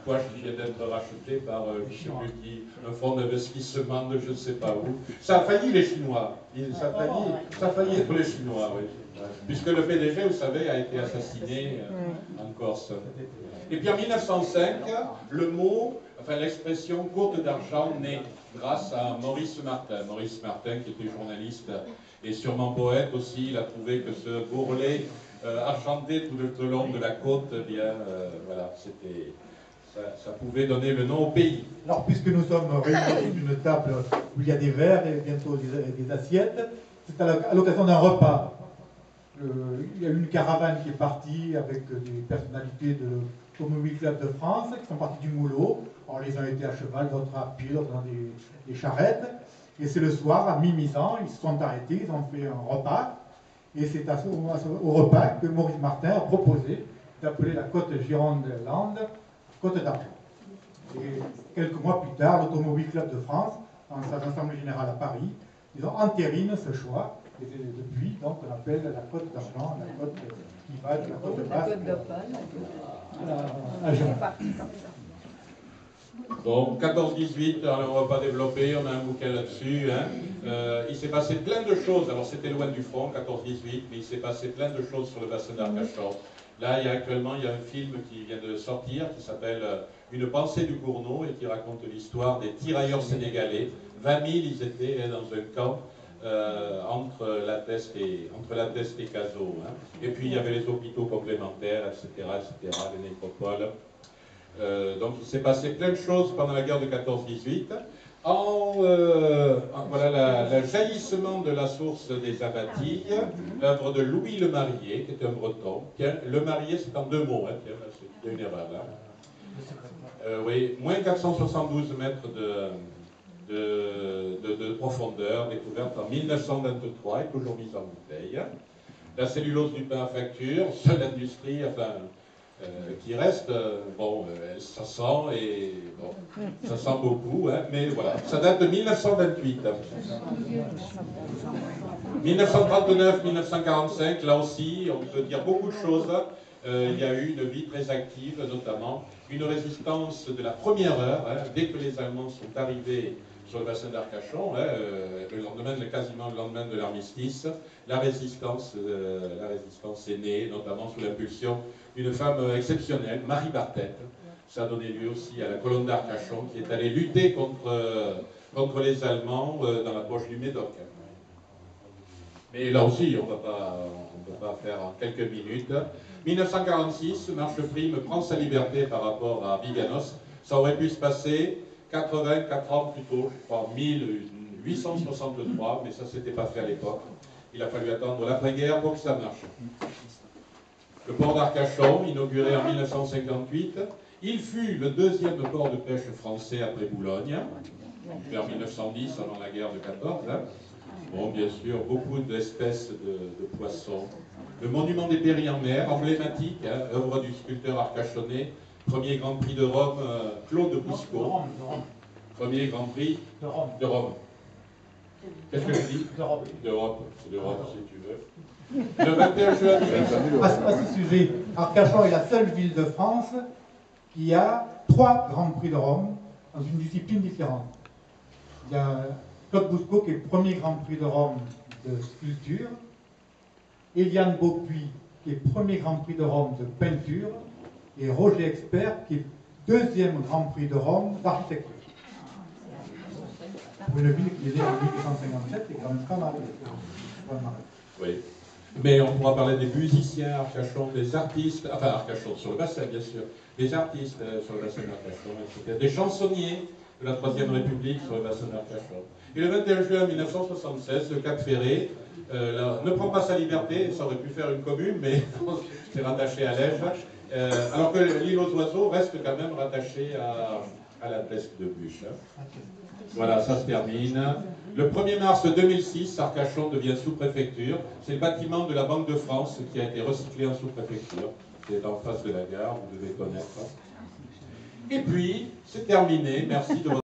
poche qui vient d'être racheté par, je ne sais plus qui, un fonds d'investissement de je ne sais pas où. Ça a failli les Chinois. Ça a failli être les Chinois, oui. Puisque le PDG, vous savez, a été assassiné en Corse. Et puis en 1905, le mot, enfin l'expression courte d'argent naît grâce à Maurice Martin. Maurice Martin, qui était journaliste et sûrement poète aussi, il a trouvé que ce bourrelet argenté tout le long de la côte, eh bien, voilà, c'était... Ça pouvait donner le nom au pays. Alors, puisque nous sommes réunis sur une table où il y a des verres et bientôt des assiettes, c'est à l'occasion d'un repas. Il y a une caravane qui est partie avec des personnalités de l'Automobile Club de France qui sont partis du Moulot. Alors, les uns étaient à cheval, d'autres à pied, d'autres dans des charrettes. Et c'est le soir, à mi-midi, ils se sont arrêtés, ils ont fait un repas. Et c'est au repas que Maurice Martin a proposé d'appeler la côte Gironde-Land Côte d'Argent. Et quelques mois plus tard, l'Automobile Club de France, dans sa assemblée générale à Paris, ils ont entériné ce choix. Et depuis, donc, on appelle la Côte d'Argent, la côte qui va de la côte de Basse à Gironde. Donc 14-18, on ne va pas développer, on a un bouquin là-dessus. Hein. Il s'est passé plein de choses, alors c'était loin du front, 14-18, mais il s'est passé plein de choses sur le bassin d'Arcachon. Là, actuellement, il y a un film qui vient de sortir, qui s'appelle Une pensée du Cournot, et qui raconte l'histoire des tirailleurs sénégalais. 20 000, ils étaient dans un camp entre la Teste et Cazaux. Hein. Et puis, il y avait les hôpitaux complémentaires, etc., les nécropoles. Donc il s'est passé plein de choses pendant la guerre de 14-18. Voilà le jaillissement de la source des Abatilles, œuvre de Louis Le Marié, qui était un breton. Tiens, Le Marié, c'est en deux mots, hein. Tiens, il y a une erreur là. Oui, moins 472 mètres de profondeur, découverte en 1923 et toujours mise en bouteille. La cellulose du pain à facture, seule industrie, enfin... qui reste, bon, ça sent, et bon, ça sent beaucoup, hein, mais voilà, ça date de 1928. 1939-1945, là aussi, on peut dire beaucoup de choses. Il y a eu une vie très active, notamment une résistance de la première heure, hein, dès que les Allemands sont arrivés sur le bassin d'Arcachon, hein, quasiment le lendemain de l'armistice, la résistance est née, notamment sous l'impulsion d'une femme exceptionnelle, Marie Barthète. Ça a donné lieu aussi à la colonne d'Arcachon, qui est allée lutter contre les Allemands dans la poche du Médoc. Mais là aussi, on ne peut pas faire en quelques minutes. 1946, Marcheprime prend sa liberté par rapport à Biganos. Ça aurait pu se passer 84 ans plus tôt, je crois, 1863, mais ça ne s'était pas fait à l'époque. Il a fallu attendre l'après-guerre pour que ça marche. Le port d'Arcachon, inauguré en 1958, il fut le deuxième port de pêche français après Boulogne, vers 1910, avant la guerre de 14. Hein. Bon, bien sûr, beaucoup d'espèces de poissons. Le monument des Péris en mer, emblématique, hein, œuvre du sculpteur arcachonnais, premier Grand Prix de Rome, Claude Bousseau. Premier Grand Prix de Rome. Qu'est-ce que je dis? D'Europe. D'Europe, si tu veux. Le 21 juin. À ce sujet, Arcachon est la seule ville de France qui a 3 Grands Prix de Rome dans une discipline différente. Il y a Claude Bousseau qui est le premier Grand Prix de Rome de sculpture, Eliane Beaupuy qui est premier Grand Prix de Rome de peinture, et Roger Expert qui est deuxième Grand Prix de Rome d'architecture. Pour une ville qui est née en 1857, c'est quand même pas mal. Oui. Mais on pourra parler des musiciens à Arcachon, des artistes, enfin Arcachon sur le bassin bien sûr, des artistes sur le bassin d'Arcachon, etc. Des chansonniers de la Troisième République sur le bassin d'Arcachon. Et le 21 juin 1976, le Cap Ferré ne prend pas sa liberté, ça aurait pu faire une commune, mais c'est rattaché à l'Ège, alors que l'île aux oiseaux reste quand même rattachée à la Teste de Bûche. Hein. Voilà, ça se termine. Le 1er mars 2006, Arcachon devient sous-préfecture. C'est le bâtiment de la Banque de France qui a été recyclé en sous-préfecture. C'est en face de la gare, vous devez connaître. Et puis, c'est terminé. Merci de votre